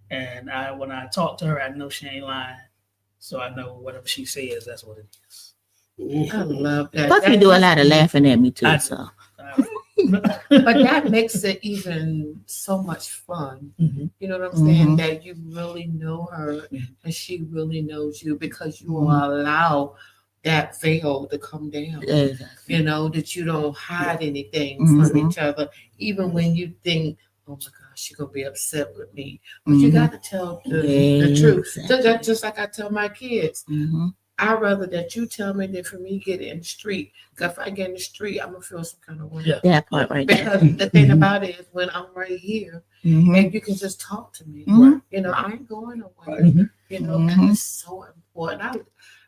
and when I talk to her, I know she ain't lying, so I know whatever she says, that's what it is. I love that. Plus, we do a lot of laughing at me too. So, But that makes it even so much fun. Mhm. You know what I'm saying? That you really know her and she really knows you because you will allow that veil to come down. exactly. You know, that you don't hide anything from each other, even when you think, oh my gosh, she's going to be upset with me. But you got to tell the truth. Just like I tell my kids. I'd rather that you tell me than for me get in the street. Because if I get in the street, I'm going to feel some kind of way. Yeah. That part right there. Because the thing about it is when I'm right here, and you can just talk to me. You know, I ain't going nowhere. You know, and it's so important.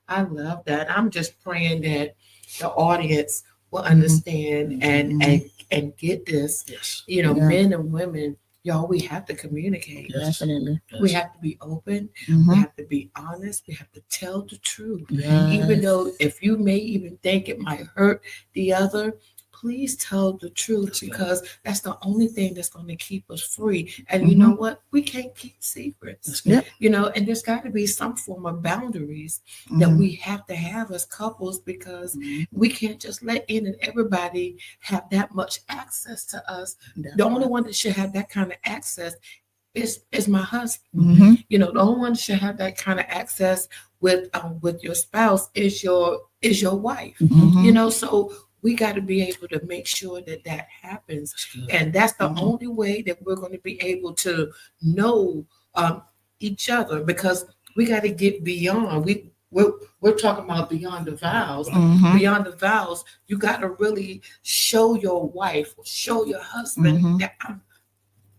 I love that. I'm just praying that the audience will understand and get this. Yes. You know, men and women, y'all, we have to communicate. Yes. Definitely. We have to be open. We have to be honest. We have to tell the truth. Even though if you may even think it might hurt the other, please tell the truth because that's the only thing that's going to keep us free. And you know what? We can't keep secrets. You know, and there's got to be some form of boundaries that we have to have as couples because we can't just let in and everybody have that much access to us. The only one that should have that kind of access is my husband. You know, the only one that should have that kind of access with your spouse is your wife. You know, so we got to be able to make sure that happens. And that's the only way that we're going to be able to know each other because we got to get beyond. We're talking about beyond the vows. Beyond the vows, you got to really show your wife, show your husband that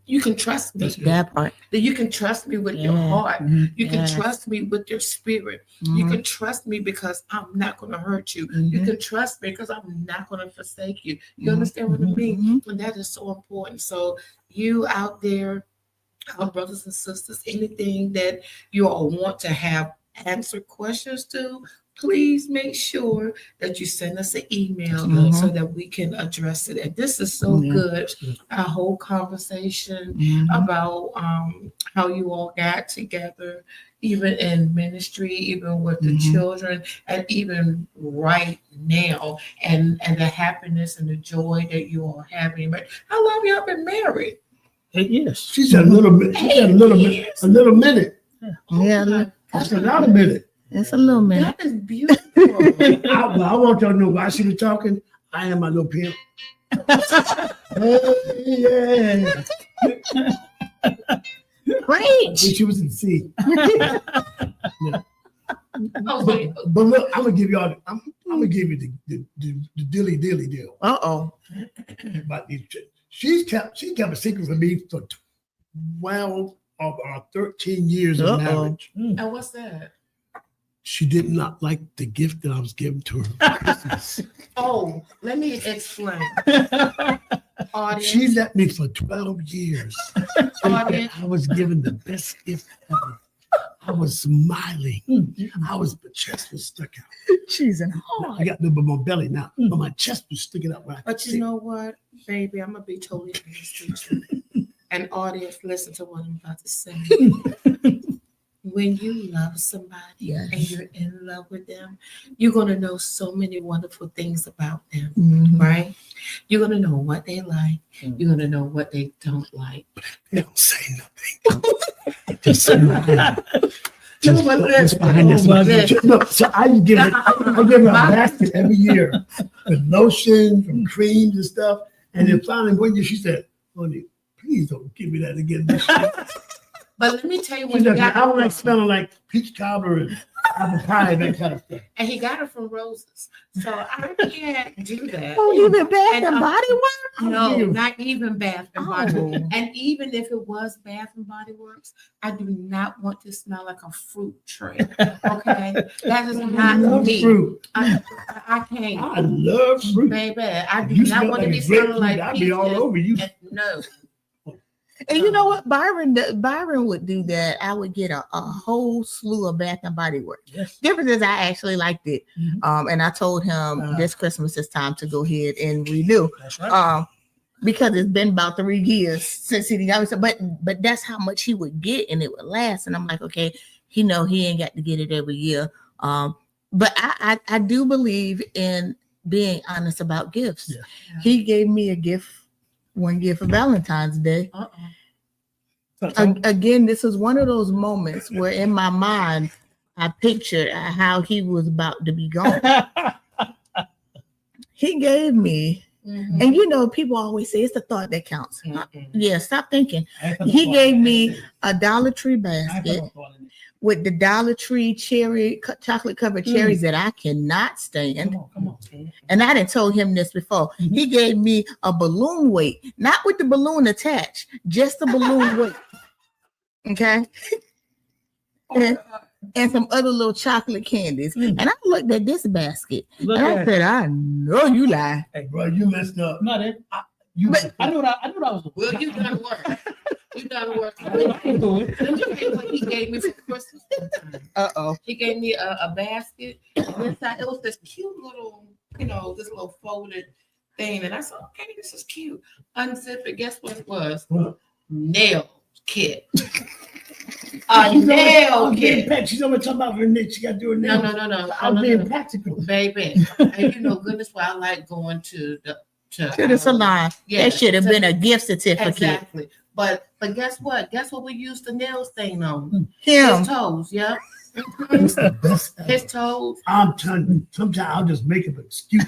you can trust me. That part. That you can trust me with your Yeah. heart. You can Yes. trust me with your spirit. You Mhm. can trust me because I'm not going to hurt you. You can trust me because I'm not going to forsake you. You understand what I mean? Mhm. And that is so important. So you out there, our brothers and sisters, anything that you all want to have answer questions to, please make sure that you send us an email so that we can address it. And this is so Yeah. good. Our whole conversation Mhm. about how you all got together, even in ministry, even with the Mhm. children, and even right now, and the happiness and the joy that you all having. But how long y'all been married? 8 years. She said a little bit. She said a little bit. A little minute. Yeah, look, That's not a minute. it's a little minute. That is beautiful. I want y'all to know why she was talking. I am my little pimp. Hey, yeah. Great. She was in C. Oh, But look, I'm gonna give y'all. I'm gonna give you the dilly deal. Uh-oh. But she kept a secret from me for 12 of our 13 years of marriage. and what's that? She did not like the gift that I was giving to her for Christmas. Oh, let me explain. Audience, She let me for 12 years. audience, I was given the best gift ever. I was smiling. My chest was stuck out. She's in I got the my belly now, but my chest was sticking out. but you know what, baby, I'm gonna be totally honest with you. And audience, listen to what I'm about to say. When you love somebody Yes. and you're in love with them, you're gonna know so many wonderful things about them, Mhm. right? You're gonna know what they like. You're gonna know what they don't like. They don't say nothing. Just smile. Just but just behind this. listen. No, so I give her a basket every year with lotion, from creams and stuff. And then finally one year she said, "Honey, please don't give me that again this year." But let me tell you She what he said, got. I don't like smelling like peach cobbler and apple pie and that kind of stuff. And he got it from Roses. So I can't do that. Oh, even Bath And, and Body Works? No, you. not even Bath and Body Works. Oh. And even if it was Bath and Body Works, I do not want to smell like a fruit tree. Okay, that is I not love me. fruit. I can't, I love fruit. baby. I If do you not smell want to like be a smelling grapefruit, like I'd be all peaches. over you. No, And you know what? Byron would do that. I would get a whole slew of Bath and Body Works. Yes. Difference is I actually liked it. And I told him this Christmas is time to go ahead and renew. That's right. Because it's been about 3 years since he got it. But that's how much he would get and it would last. And I'm like, okay, he ain't got to get it every year. But I do believe in being honest about gifts. Yeah. He gave me a gift, one gift for Valentine's Day. Again, this is one of those moments where in my mind, I pictured how he was about to be gone. He gave me, and people always say it's the thought that counts. Yeah, stop thinking. He gave me a Dollar Tree basket with the Dollar Tree chocolate covered cherries that I cannot stand. Come on. And I didn't told him this before. He gave me a balloon weight, not with the balloon attached, just the balloon weight. Okay. And some other little chocolate candies. And I looked at this basket Look and I at said, I know you lie. Hey, bro, you messed up. Not it. I knew that was. well, you done work. You done work. Let me tell you what he gave me for Christmas. Uh-oh. He gave me a basket, and inside it was this cute little, this little folded thing. And I said, okay, this is cute. Unzip it. Guess what it was? What? Nail kit. A nail kit. She's always talking about her nail. She got to do her nail. No. I'm being practical. Baby. And goodness why I like going to the salon. Yeah, That should have been a gift certificate. Exactly. But guess what? Guess what we used the nail stain on? Him. His toes, yeah. It's the best ever. His toes. I'm telling you, sometimes I'll just make an excuse.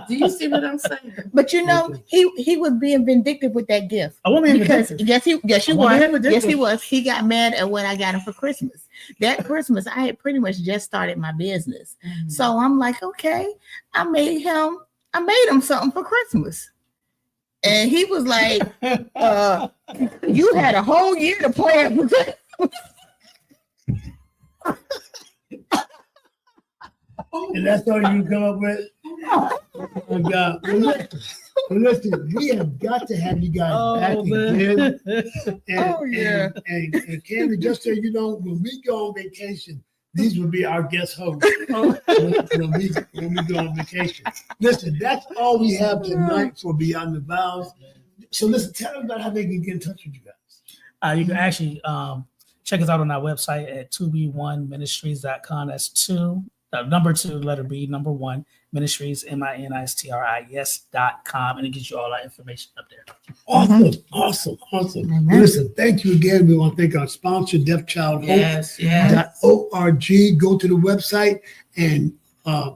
Do you see what I'm saying? But he was being vindictive with that gift. I want me Because to yes he I want was. to Yes, he was. He got mad at what I got him for Christmas. That Christmas, I had pretty much just started my business. So I'm like, okay, I made him something for Christmas. And he was like, you had a whole year to plan. And that's all you come up with? Oh, God. Well, listen, we have got to have you guys back again. And, and Candy, just so you know, when we go on vacation, these will be our guest hosts when we go on vacation. Listen, that's all we have tonight for Beyond the Vows. So listen, tell them about how they can get in touch with you guys. You can actually check us out on our website at 2b1ministries.com. That's 2, number 2, letter B, number 1, ministries, ministries.com, and it gives you all that information up there. Awesome. Listen, thank you again. We want to thank our sponsor, deafchildhope.org. Go to the website and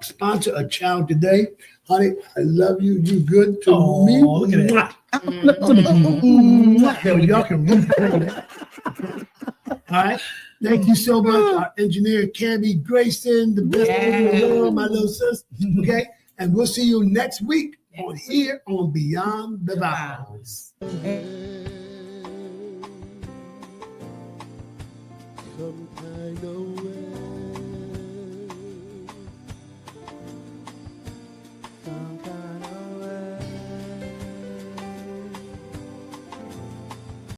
sponsor a child today. Honey, I love you. You good to me. Look at that. Y'all can move. All right. Thank you so much, our engineer, Cammy Grayson, the best in the world, my little sis. Okay. And we'll see you next week here on Beyond the Vows. Some kind of way.